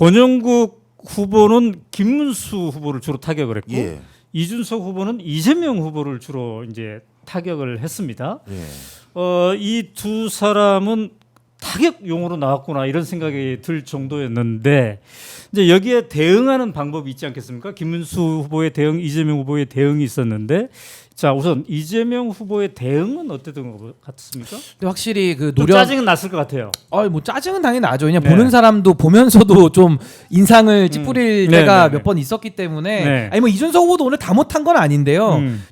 권영국 후보는 김문수 후보를 주로 타격을 했고 예. 이준석 후보는 이재명 후보를 주로 이제 타격을 했습니다. 예. 이 두 사람은 타격용으로 나왔구나 이런 생각이 들 정도였는데 이제 여기에 대응하는 방법이 있지 않겠습니까? 김문수 후보의 대응, 이재명 후보의 대응이 있었는데 자 우선 이재명 후보의 대응은 어땠던 것 같습니까? 근데 확실히 그 좀 짜증은 났을 것 같아요. 뭐 짜증은 당연히 나죠. 그냥 네. 보는 사람도 보면서도 좀 인상을 찌푸릴 네, 때가 네, 몇 번 있었기 때문에 네. 아니 뭐 이준석 후보도 오늘 다 못한 건 아닌데요. 음.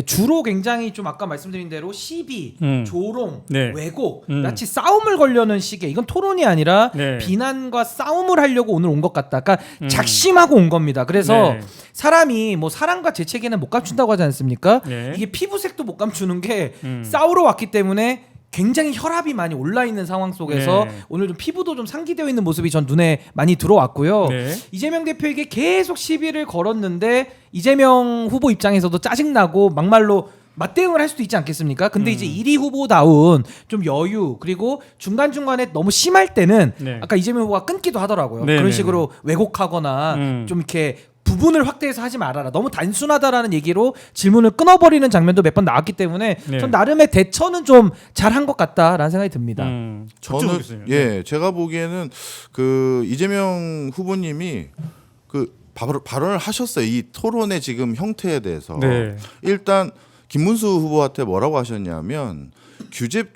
주로 굉장히 좀 아까 말씀드린 대로 시비, 조롱, 네. 왜곡, 마치 싸움을 걸려는 식의 이건 토론이 아니라 네. 비난과 싸움을 하려고 오늘 온 것 같다. 그러니까 작심하고 온 겁니다. 그래서 네. 사람이 뭐 사랑과 재채기는 못 감춘다고 하지 않습니까? 네. 이게 피부색도 못 감추는 게 싸우러 왔기 때문에 굉장히 혈압이 많이 올라 있는 상황 속에서 네. 오늘 좀 피부도 좀 상기되어 있는 모습이 전 눈에 많이 들어왔고요. 네. 이재명 대표에게 계속 시비를 걸었는데 이재명 후보 입장에서도 짜증나고 막말로 맞대응을 할 수도 있지 않겠습니까? 근데 이제 1위 후보다운 좀 여유 그리고 중간중간에 너무 심할 때는 네. 아까 이재명 후보가 끊기도 하더라고요. 네, 그런 네, 식으로 왜곡하거나 좀 이렇게 부분을 확대해서 하지 말아라. 너무 단순하다라는 얘기로 질문을 끊어버리는 장면도 몇 번 나왔기 때문에 네. 전 나름의 대처는 좀 잘한 것 같다라는 생각이 듭니다. 저는 예, 제가 보기에는 그 이재명 후보님이 그 발언을 하셨어요. 이 토론의 지금 형태에 대해서. 네. 일단 김문수 후보한테 뭐라고 하셨냐면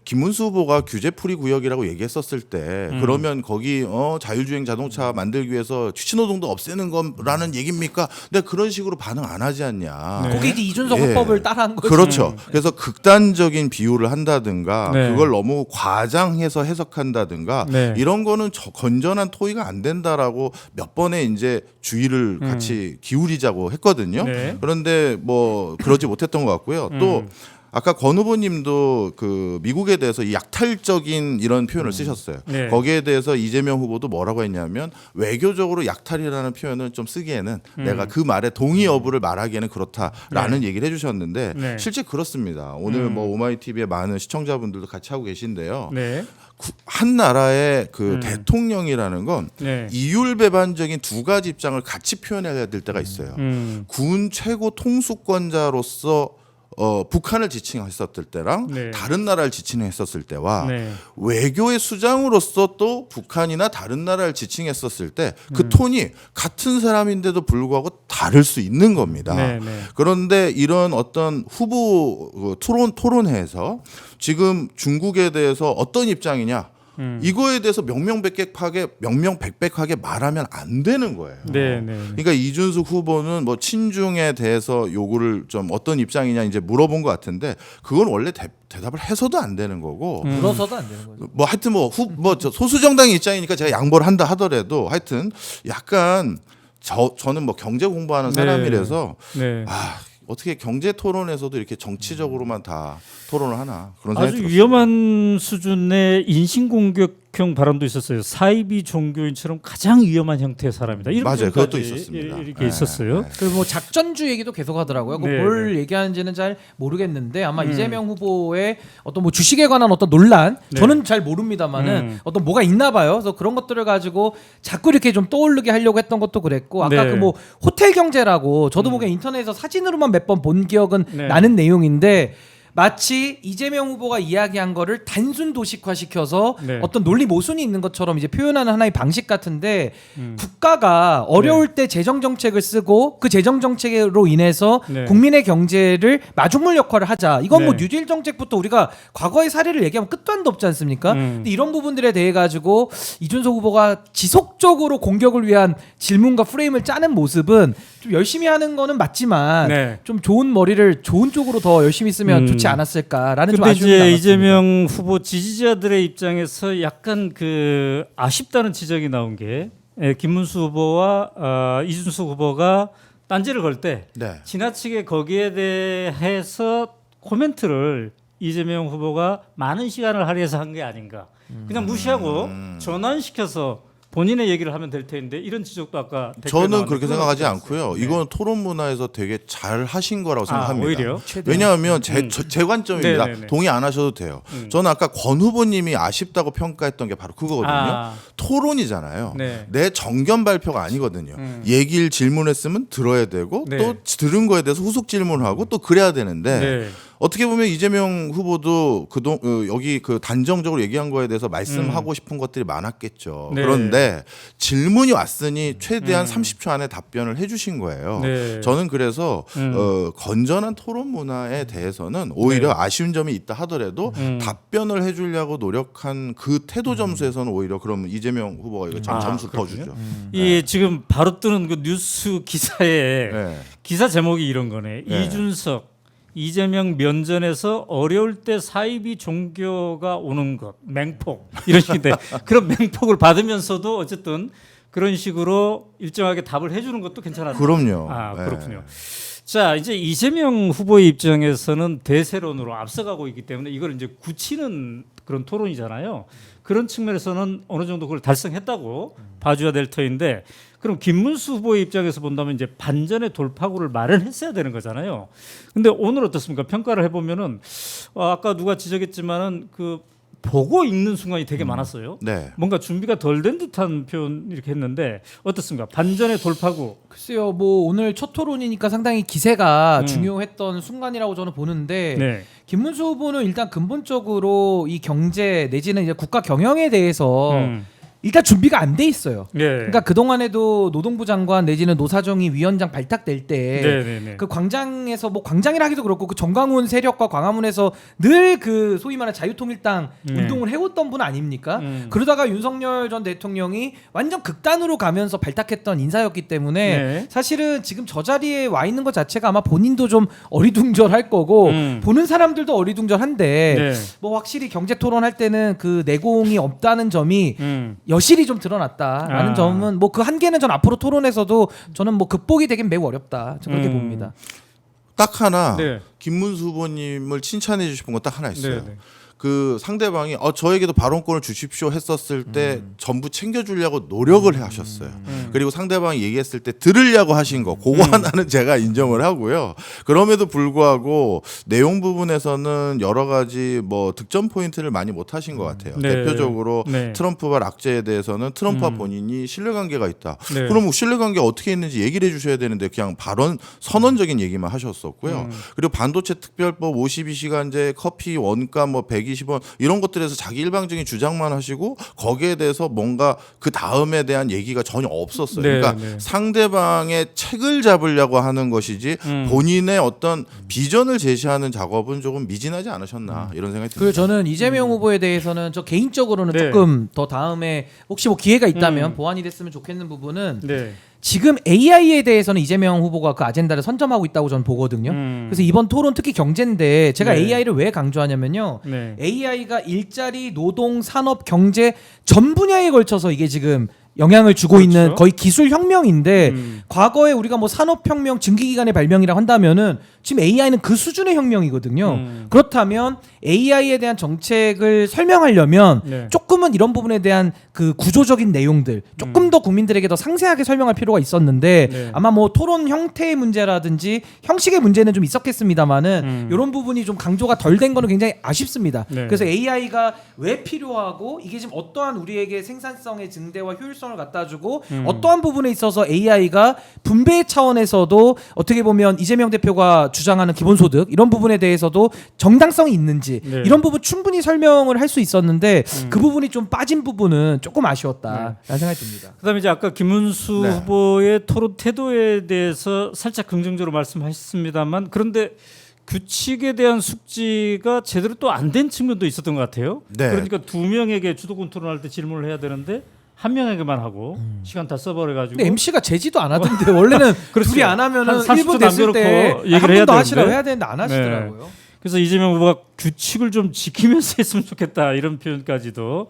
김문수 후보가 규제풀이 구역이라고 얘기했었을 때 그러면 거기 자율주행 자동차 만들기 위해서 신호등도 없애는 거라는 얘기입니까? 근데 그런 식으로 반응 안 하지 않냐. 네. 그게 이제 이준석 예. 화법을 따라한 거죠. 그렇죠. 그래서 극단적인 비유를 한다든가 네. 그걸 너무 과장해서 해석한다든가 네. 이런 거는 건전한 토의가 안 된다라고 몇 번의 이제 주의를 같이 기울이자고 했거든요. 네. 그런데 뭐 그러지 못했던 것 같고요. 또 아까 권 후보님도 그 미국에 대해서 이 약탈적인 이런 표현을 쓰셨어요. 네. 거기에 대해서 이재명 후보도 뭐라고 했냐면 외교적으로 약탈이라는 표현을 좀 쓰기에는 내가 그 말에 동의 여부를 말하기에는 그렇다라는 얘기를 해주셨는데 네. 실제 그렇습니다. 오늘 뭐 오마이TV의 많은 시청자분들도 같이 하고 계신데요. 네. 한 나라의 그 대통령이라는 건 네. 이율배반적인 두 가지 입장을 같이 표현해야 될 때가 있어요. 군 최고 통수권자로서 북한을 지칭했었을 때랑 네. 다른 나라를 지칭했었을 때와 네. 외교의 수장으로서 또 북한이나 다른 나라를 지칭했었을 때 그 톤이 같은 사람인데도 불구하고 다를 수 있는 겁니다. 네, 네. 그런데 이런 어떤 후보 토론회에서 지금 중국에 대해서 어떤 입장이냐 이거에 대해서 명명백백하게 말하면 안 되는 거예요. 네, 네. 그러니까 이준석 후보는 뭐 친중에 대해서 요구를 좀 어떤 입장이냐 이제 물어본 것 같은데 그건 원래 대답을 해서도 안 되는 거고 물어서도 안 되는 거죠. 뭐 하여튼 저 소수 정당의 입장이니까 제가 양보를 한다 하더라도 하여튼 약간 저는 뭐 경제 공부하는 네. 사람이라서 네. 어떻게 경제 토론에서도 이렇게 정치적으로만 다 토론을 하나 그런 아주 생각이 들었어요. 위험한 수준의 인신공격형 발언도 있었어요. 사이비 종교인처럼 가장 위험한 형태의 사람이다. 이런 맞아요. 그것도 표현까지 있었습니다. 이렇게 있었어요. 그리고 뭐 작전주 얘기도 계속 하더라고요. 네, 뭘 얘기하는지는 잘 모르겠는데 아마 이재명 후보의 어떤 뭐 주식에 관한 어떤 논란 네. 저는 잘 모릅니다만은 어떤 뭐가 있나 봐요. 그래서 그런 것들을 가지고 자꾸 이렇게 좀 떠오르게 하려고 했던 것도 그랬고 아까 네. 그 뭐 호텔 경제라고 저도 보기엔 인터넷에서 사진으로만 몇 번 본 기억은 네. 나는 내용인데 마치 이재명 후보가 이야기한 거를 단순 도식화시켜서 네. 어떤 논리 모순이 있는 것처럼 이제 표현하는 하나의 방식 같은데 국가가 어려울 때 재정 정책을 쓰고 그 재정 정책으로 인해서 네. 국민의 경제를 마중물 역할을 하자. 이건 뭐 네. 뉴딜 정책부터 우리가 과거의 사례를 얘기하면 끝도 한도 없지 않습니까? 근데 이런 부분들에 대해 가지고 이준석 후보가 지속적으로 공격을 위한 질문과 프레임을 짜는 모습은 좀 열심히 하는 거는 맞지만 네. 좀 좋은 머리를 좋은 쪽으로 더 열심히 쓰면 좋지 않았을까라는 좀 근데 아쉬움이 이제 남았습니다. 이재명 후보 지지자들의 입장에서 약간 그 아쉽다는 지적이 나온 게 김문수 후보와 이준석 후보가 딴지를 걸 때 네. 지나치게 거기에 대해서 코멘트를 이재명 후보가 많은 시간을 할애해서 한 게 아닌가. 그냥 무시하고 전환시켜서 본인의 얘기를 하면 될 텐데 이런 지적도 아까 댓글에 저는 나왔는데 그렇게 그건 생각하지 어떻게 않고요. 보세요? 이건 토론 문화에서 되게 잘 하신 거라고 생각합니다. 오히려 왜냐하면 제 관점입니다. 네네네. 동의 안 하셔도 돼요. 저는 아까 권 후보님이 아쉽다고 평가했던 게 바로 그거거든요. 토론이잖아요. 네. 내 정견 발표가 아니거든요. 얘기를 질문했으면 들어야 되고 네. 또 들은 거에 대해서 후속 질문하고 또 그래야 되는데 네. 어떻게 보면 이재명 후보도 여기 그 단정적으로 얘기한 거에 대해서 말씀하고 싶은 것들이 많았겠죠. 네. 그런데 질문이 왔으니 최대한 30초 안에 답변을 해주신 거예요. 네. 저는 그래서 건전한 토론 문화에 대해서는 오히려 네. 아쉬운 점이 있다 하더라도 답변을 해주려고 노력한 그 태도 점수에서는 오히려 그럼 이재명 후보가 이거 점수 더 그렇군요. 주죠. 이 지금 바로 뜨는 그 뉴스 기사에 네. 기사 제목이 이런 거네. 네. 이준석 이재명 면전에서 어려울 때 사이비 종교가 오는 것 맹폭 이런 식인데 그런 맹폭을 받으면서도 어쨌든 그런 식으로 일정하게 답을 해주는 것도 괜찮았어요. 그럼요. 네. 그렇군요. 자 이제 이재명 후보의 입장에서는 대세론으로 앞서가고 있기 때문에 이걸 이제 굳히는 그런 토론이잖아요. 그런 측면에서는 어느 정도 그걸 달성했다고 봐줘야 될 터인데 그럼 김문수 후보의 입장에서 본다면 이제 반전의 돌파구를 마련했어야 되는 거잖아요. 근데 오늘 어떻습니까? 평가를 해보면은 아까 누가 지적했지만은 그 보고 읽는 순간이 되게 많았어요. 네. 뭔가 준비가 덜 된 듯한 표현 이렇게 했는데 어떻습니까? 반전의 돌파구. 글쎄요, 뭐 오늘 첫 토론이니까 상당히 기세가 중요했던 순간이라고 저는 보는데 네. 김문수 후보는 일단 근본적으로 이 경제 내지는 이제 국가 경영에 대해서 일단 준비가 안 돼 있어요. 네. 그러니까 그 동안에도 노동부 장관 내지는 노사정이 위원장 발탁될 때 네네네. 그 광장에서 뭐 광장이라 하기도 그렇고 그 정광훈 세력과 광화문에서 늘 그 소위 말하는 자유통일당 운동을 해왔던 분 아닙니까? 그러다가 윤석열 전 대통령이 완전 극단으로 가면서 발탁했던 인사였기 때문에 네. 사실은 지금 저 자리에 와 있는 것 자체가 아마 본인도 좀 어리둥절할 거고 보는 사람들도 어리둥절한데 네. 뭐 확실히 경제 토론할 때는 그 내공이 없다는 점이 음. 여실히 좀 드러났다라는 점은 뭐 그 한계는 전 앞으로 토론에서도 저는 뭐 극복이 되긴 매우 어렵다 저는 그렇게 봅니다. 딱 하나 네. 김문수 후보님을 칭찬해 주신 건 딱 하나 있어요. 네. 그 상대방이 저에게도 발언권을 주십시오 했었을 때 전부 챙겨주려고 노력을 하셨어요. 그리고 상대방이 얘기했을 때 들으려고 하신 거 그거 하나는 제가 인정을 하고요. 그럼에도 불구하고 내용 부분에서는 여러 가지 뭐 득점 포인트를 많이 못 하신 것 같아요. 네. 대표적으로 네. 트럼프와 락제에 대해서는 트럼프와 본인이 신뢰관계가 있다. 네. 그럼 신뢰관계 어떻게 했는지 얘기를 해주셔야 되는데 그냥 발언 선언적인 얘기만 하셨었고요. 그리고 반도체 특별법 52시간제 커피 원가 뭐 120원 이런 것들에서 자기 일방적인 주장만 하시고 거기에 대해서 뭔가 그 다음에 대한 얘기가 전혀 없었어요. 네, 그러니까 네. 상대방의 책을 잡으려고 하는 것이지 본인의 어떤 비전을 제시하는 작업은 조금 미진하지 않으셨나 이런 생각이 듭니다. 그리고 저는 이재명 후보에 대해서는 저 개인적으로는 네. 조금 더 다음에 혹시 뭐 기회가 있다면 보완이 됐으면 좋겠는 부분은 네. 지금 AI에 대해서는 이재명 후보가 그 아젠다를 선점하고 있다고 저는 보거든요. 그래서 이번 토론 특히 경제인데 제가 네. AI를 왜 강조하냐면요. 네. AI가 일자리, 노동, 산업, 경제 전 분야에 걸쳐서 이게 지금 영향을 주고 그렇죠. 있는 거의 기술 혁명인데 과거에 우리가 뭐 산업혁명 증기기관의 발명이라고 한다면은 지금 AI는 그 수준의 혁명이거든요. 그렇다면 AI에 대한 정책을 설명하려면 네. 조금은 이런 부분에 대한 그 구조적인 내용들 조금 더 국민들에게 더 상세하게 설명할 필요가 있었는데 네. 아마 뭐 토론 형태의 문제라든지 형식의 문제는 좀 있었겠습니다만은 이런 부분이 좀 강조가 덜 된 거는 굉장히 아쉽습니다. 네. 그래서 AI가 왜 필요하고 이게 지금 어떠한 우리에게 생산성의 증대와 효율성을 갖다 주고 어떠한 부분에 있어서 AI가 분배 차원에서도 어떻게 보면 이재명 대표가 주장하는 기본소득 이런 부분에 대해서도 정당성이 있는지 네. 이런 부분 충분히 설명을 할 수 있었는데 그 부분이 좀 빠진 부분은 조금 아쉬웠다라는 생각이 듭니다. 그다음에 이제 아까 김문수 네. 후보의 토론 태도에 대해서 살짝 긍정적으로 말씀하셨습니다만 그런데 규칙에 대한 숙지가 제대로 또 안 된 측면도 있었던 것 같아요. 네. 그러니까 두 명에게 주도권 토론할 때 질문을 해야 되는데 한 명에게만 하고 시간 다 써버려가지고 근데 MC가 제지도 안 하던데 원래는 그렇죠. 둘이 안 하면은 한 30초 1분 됐을 때 남겨놓고 얘기를 한 해야 번 더 하시라고 되는데. 해야 되는데 안 하시더라고요. 그래서 이재명 후보가 규칙을 좀 지키면서 했으면 좋겠다 이런 표현까지도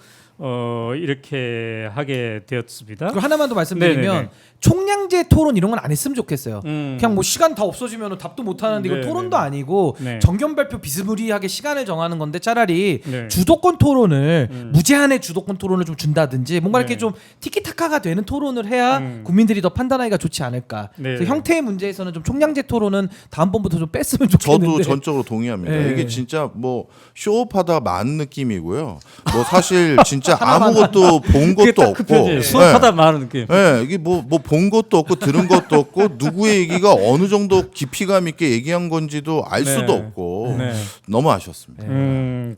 이렇게 하게 되었습니다. 그리고 하나만 더 말씀드리면 네네네. 총량제 토론 이런 건 안 했으면 좋겠어요. 음. 그냥 뭐 시간 다 없어지면 답도 못 하는데 이거 네네네. 토론도 아니고 네. 정견 발표 비스무리하게 시간을 정하는 건데 차라리 네. 주도권 토론을 무제한의 주도권 토론을 좀 준다든지 뭔가 이렇게 네. 좀 티키타카가 되는 토론을 해야 음. 국민들이 더 판단하기가 좋지 않을까. 네. 그래서 형태의 문제에서는 좀 총량제 토론은 다음번부터 좀 뺐으면 저도 좋겠는데. 전적으로 동의합니다. 네. 이게 진짜 뭐 쇼업하다 만 느낌이고요. 뭐 사실 진짜 하나만 아무것도 본 그게 것도 딱 그 없고, 표현이에요. 수업하다 많은 느낌. 네, 이게 뭐 본 것도 없고 들은 것도 없고 누구의 얘기가 어느 정도 깊이감 있게 얘기한 건지도 알 네. 수도 없고 네. 너무 아쉬웠습니다.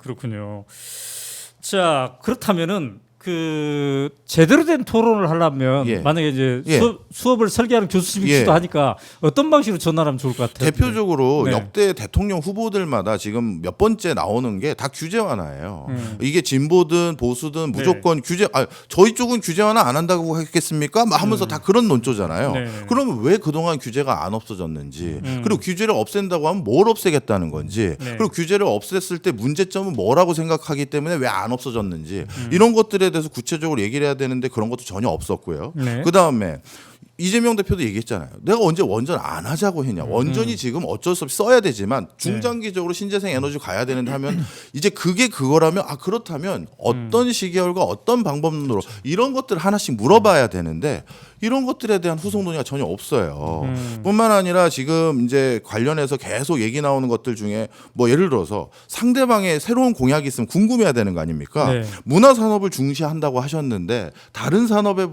그렇군요. 자, 그렇다면은 그 제대로 된 토론을 하려면 예. 만약에 이제 예. 수업을 설계하는 교수님이 예. 지도하니까 어떤 방식으로 전환하면 좋을 것 같아요? 대표적으로 네. 역대 대통령 후보들마다 지금 몇 번째 나오는 게 다 규제 완화예요. 이게 진보든 보수든 무조건 규제. 저희 쪽은 규제 완화 안 한다고 했겠습니까? 막 하면서 다 그런 논조잖아요. 네. 그러면 왜 그동안 규제가 안 없어졌는지, 그리고 규제를 없앤다고 하면 뭘 없애겠다는 건지, 네. 그리고 규제를 없앴을 때 문제점은 뭐라고 생각하기 때문에 왜 안 없어졌는지 이런 것들에 대해서 구체적으로 얘기를 해야 되는데 그런 것도 전혀 없었고요. 네. 그 다음에 이재명 대표도 얘기했잖아요. 내가 언제 원전 안 하자고 했냐. 원전이 지금 어쩔 수 없이 써야 되지만 중장기적으로 신재생 에너지 가야 되는데 하면 이제 그게 그거라면 그렇다면 어떤 시계열과 어떤 방법론으로 이런 것들 하나씩 물어봐야 되는데 이런 것들에 대한 후속 논의가 전혀 없어요. 뿐만 아니라 지금 이제 관련해서 계속 얘기 나오는 것들 중에 뭐 예를 들어서 상대방의 새로운 공약이 있으면 궁금해야 되는 거 아닙니까? 네. 문화 산업을 중시한다고 하셨는데 다른 산업에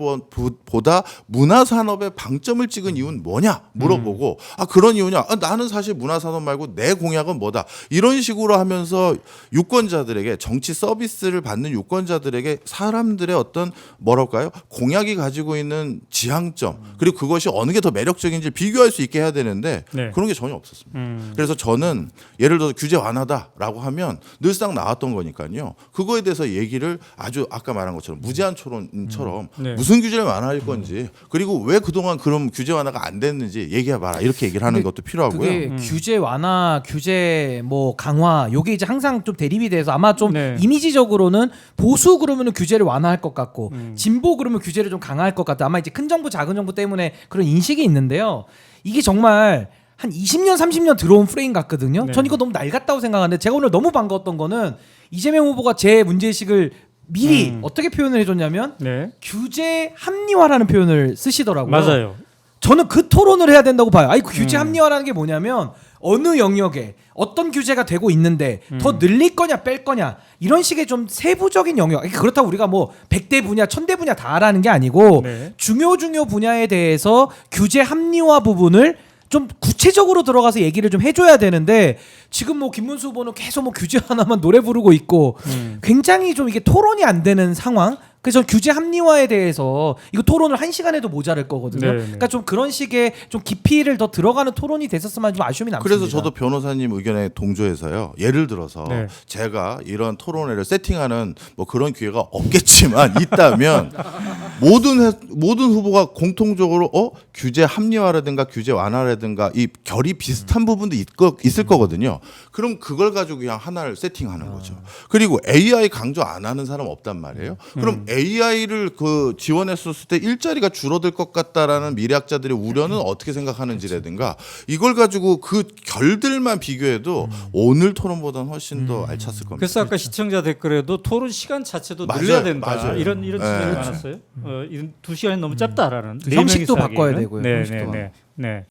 보다 문화 산업에 방점을 찍은 이유는 뭐냐 물어보고 그런 이유냐? 나는 사실 문화 산업 말고 내 공약은 뭐다. 이런 식으로 하면서 유권자들에게 정치 서비스를 받는 유권자들에게 사람들의 어떤 뭐랄까요? 공약이 가지고 있는 지향점 그리고 그것이 어느 게 더 매력적인지 비교할 수 있게 해야 되는데 네. 그런 게 전혀 없었습니다. 그래서 저는 예를 들어서 규제 완화다라고 하면 늘상 나왔던 거니까요. 그거에 대해서 얘기를 아주 아까 말한 것처럼 무제한 토론처럼 네. 무슨 규제를 완화할 건지 그리고 왜 그동안 그럼 규제 완화가 안 됐는지 얘기해봐라 이렇게 얘기를 하는 것도 필요하고요. 그게 규제 완화, 규제 뭐 강화, 요게 이제 항상 좀 대립이 돼서 아마 좀 네. 이미지적으로는 보수 그러면은 규제를 완화할 것 같고 진보 그러면 규제를 좀 강화할 것 같다. 아마 이제 큰 정부, 작은 정부 때문에 그런 인식이 있는데요. 이게 정말 한 20년, 30년 들어온 프레임 같거든요. 네. 전 이거 너무 낡았다고 생각하는데 제가 오늘 너무 반가웠던 거는 이재명 후보가 제 문제의식을 미리 어떻게 표현을 해줬냐면 네. 규제 합리화라는 표현을 쓰시더라고요. 맞아요. 저는 그 토론을 해야 된다고 봐요. 그 규제 합리화라는 게 뭐냐면 어느 영역에 어떤 규제가 되고 있는데 더 늘릴 거냐 뺄 거냐 이런 식의 좀 세부적인 영역. 그렇다고 우리가 뭐 100대 분야, 1000대 분야 다 하라는 게 아니고 네. 중요 분야에 대해서 규제 합리화 부분을 좀 구체적으로 들어가서 얘기를 좀 해줘야 되는데 지금 뭐 김문수 후보는 계속 뭐 규제 하나만 노래 부르고 있고 굉장히 좀 이게 토론이 안 되는 상황. 그래서 규제 합리화에 대해서 이거 토론을 1시간에도 모자랄 거거든요. 네, 네. 그러니까 좀 그런 식의 좀 깊이를 더 들어가는 토론이 됐었으면 좀 아쉬움이 남습니다. 그래서 저도 변호사님 의견에 동조해서요. 예를 들어서 네. 제가 이런 토론회를 세팅하는 뭐 그런 기회가 없겠지만 있다면 모든 후보가 공통적으로 규제 합리화라든가 규제 완화라든가 이 결이 비슷한 부분도 있을 거거든요. 그럼 그걸 가지고 그냥 하나를 세팅하는 거죠. 그리고 AI 강조 안 하는 사람 없단 말이에요. 그럼 AI를 지원했었을 때 일자리가 줄어들 것 같다라는 미래학자들의 우려는 어떻게 생각하는지라든가 이걸 가지고 그 결들만 비교해도 오늘 토론보다는 훨씬 더 알찼을 겁니다. 그래서 아까 시청자 댓글에도 토론 시간 자체도 맞아요. 늘려야 된다. 맞아요. 이런 지적이 네. 많았어요. 이런 2시간이 너무 짧다라는. 형식도 네 명이서 바꿔야 하기에는. 되고요. 네, 형식도 네, 네. 네.